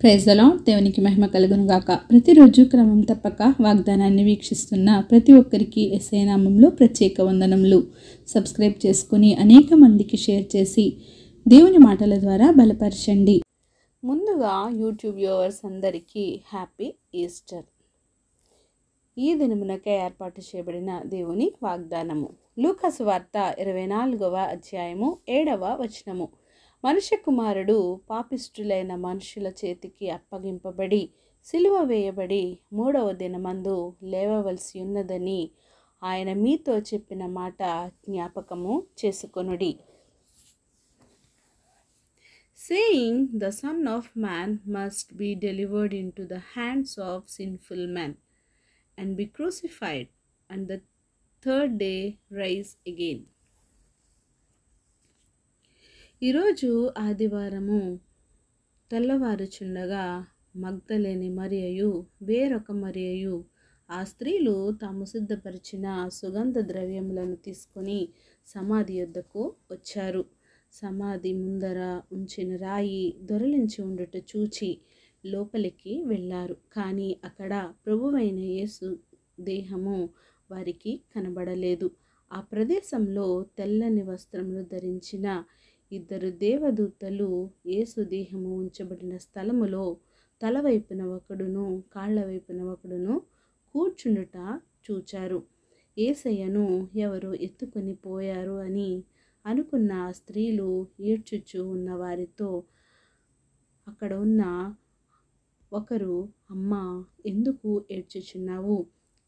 Praise the lord. దేవునికి మహిమ కలుగును గాక. ప్రతిరోజు క్రమం తప్పక వాగ్దానాన్ని వీక్షిస్తున్న ప్రతి ఒక్కరికి యేసయ్య నామములో ప్రత్యేక వందనములు. సబ్స్క్రైబ్ చేసుకుని అనేక మందికి షేర్ చేసి దేవుని మాటల ద్వారా బలపరచండి. ముందుగా యూట్యూబ్ వ్యూవర్స్ అందరికీ హ్యాపీ ఈస్టర్. ఈ దినమునకే ఏర్పాటు చేయబడిన దేవుని వాగ్దానము లూకా సువార్త 24వ అధ్యాయము 7వ వచనము. మనుష్య కుమారుడు పాపిష్టులైన మనుషుల చేతికి అప్పగింపబడి సిలువ వేయబడి 3వ దినమందు లేవవలసి ఉన్నదని ఆయన మీతో చెప్పిన మాట జ్ఞాపకము చేసుకొనుడి. Saying, the Son of Man must be delivered into the hands of sinful men and be crucified, and the third day rise again. ఈరోజు ఆదివారము తెల్లవారుచుండగా మగ్దలేని మరియయు వేరొక మరియయు ఆ స్త్రీలు తాము సిద్ధపరిచిన సుగంధ ద్రవ్యములను తీసుకొని సమాధి యొద్దకు వచ్చారు. సమాధి ముందర ఉంచిన రాయి దొరలించి ఉండుట చూచి లోపలికి వెళ్ళారు. కానీ అక్కడ ప్రభువైన యేసు దేహము వారికి కనబడలేదు. ఆ ప్రదేశంలో తెల్లని వస్త్రములు ధరించిన 2 దేవదూతలు యేసు దేహము ఉంచబడిన స్థలములో తలవైపున ఒకడును కాళ్ల వైపున ఒకడును కూర్చుండుట చూచారు. యేసయ్యను ఎవరో ఎత్తుకొని పోయారు అని అనుకున్న ఆ స్త్రీలు ఏడ్చుచూ ఉన్న వారితో అక్కడ ఉన్న ఒకరు, అమ్మా, ఎందుకు ఏడ్చుచున్నావు?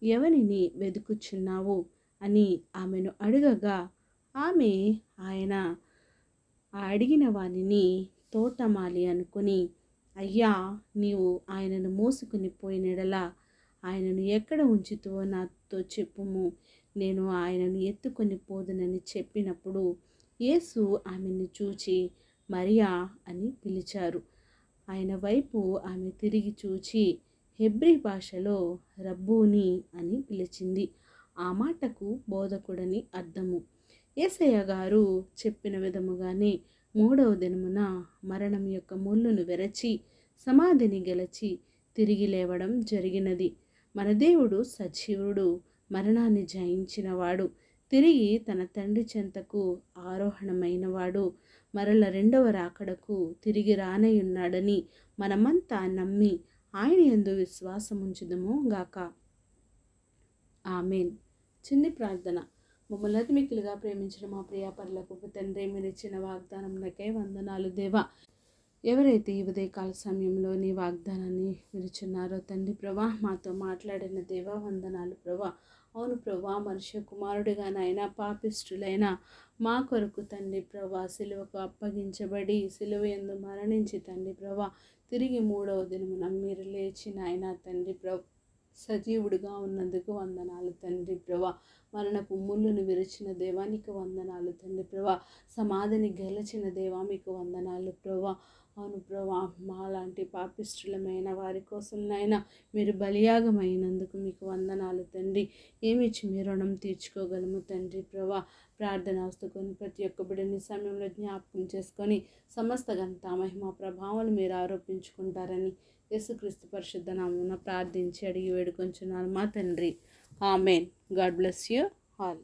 ఎవరిని వెతుకుచున్నావు అని ఆమెను అడగగా ఆమె ఆయన అడిగిన వానిని తోటమాలి అనుకుని, అయ్యా, నీవు ఆయనను మోసుకుని పోయినడలా ఆయనను ఎక్కడ ఉంచుతావో నాతో చెప్పుము, నేను ఆయనను ఎత్తుకొని పోదునని చెప్పినప్పుడు యేసు ఆమెను చూచి మరియా అని పిలిచారు. ఆయన వైపు ఆమె తిరిగి చూచి హెబ్రీ భాషలో రబ్బూని అని పిలిచింది. ఆ మాటకు బోధకుడని అర్థము. యేసయ్య గారు చెప్పిన విధముగానే 3వ దినమున మరణం యొక్క ముళ్ళును వెరచి సమాధిని గెలిచి తిరిగి లేవడం జరిగినది. మన దేవుడు సజీవుడు, మరణాన్ని జయించినవాడు, తిరిగి తన తండ్రి చెంతకు ఆరోహణమైనవాడు, మరల 2వ రాకడకు తిరిగి రానయ్యున్నాడని మనమంతా నమ్మి ఆయన యందు విశ్వాసముంచుదము గాక. ఆమెన్. చిన్ని ప్రార్థన. మమ్మల్ని అతిమిక్కులుగా ప్రేమించిన మా ప్రియ పరలోకపు తండ్రి, మీరు ఇచ్చిన వాగ్దానమునకై వందనాలు దేవా. ఎవరైతే ఈ ఉదయకాల సమయంలో నీ వాగ్దానాన్ని విరుచున్నారో తండ్రి ప్రభా, మాతో మాట్లాడిన దేవా వందనాలు ప్రభా. అవును ప్రభా, మనుష్య కుమారుడిగా నాయన పాపిష్టులైన మా కొరకు తండ్రి ప్రభా సిలువకు అప్పగించబడి సిలువ యందు మరణించి తండ్రి ప్రభా తిరిగి 3వ దినమున మీరు లేచి నాయన తండ్రి ప్రభా సజీవుడిగా ఉన్నందుకు వందనాలు తండ్రి ప్రభా. మరణపు ముళ్ళును విరిచిన దేవా నీకు వందనాలు తండ్రి ప్రభా. సమాధిని గెలిచిన దేవా మీకు వందనాలు ప్రభా. అవును ప్రభా, మాలాంటి పాపిష్టులమైన వారి కోసం నాయన మీరు బలియాగమైనందుకు మీకు వందనాలు తండ్రి. ఏమిచ్చి మీ రుణం తీర్చుకోగలము తండ్రి ప్రభా. ప్రార్థన వస్తుకొని ప్రతి ఒక్క బిడ్డని సమయంలో జ్ఞాపకం చేసుకొని సమస్త ఘనత మహిమ ప్రభావాలు మీరు ఆరోపించుకుంటారని యేసుక్రీస్తు పరిశుద్ధ నామమున ప్రార్థించి అడిగి వేడుకొంచున్నాను మా తండ్రి. Amen. God bless you all.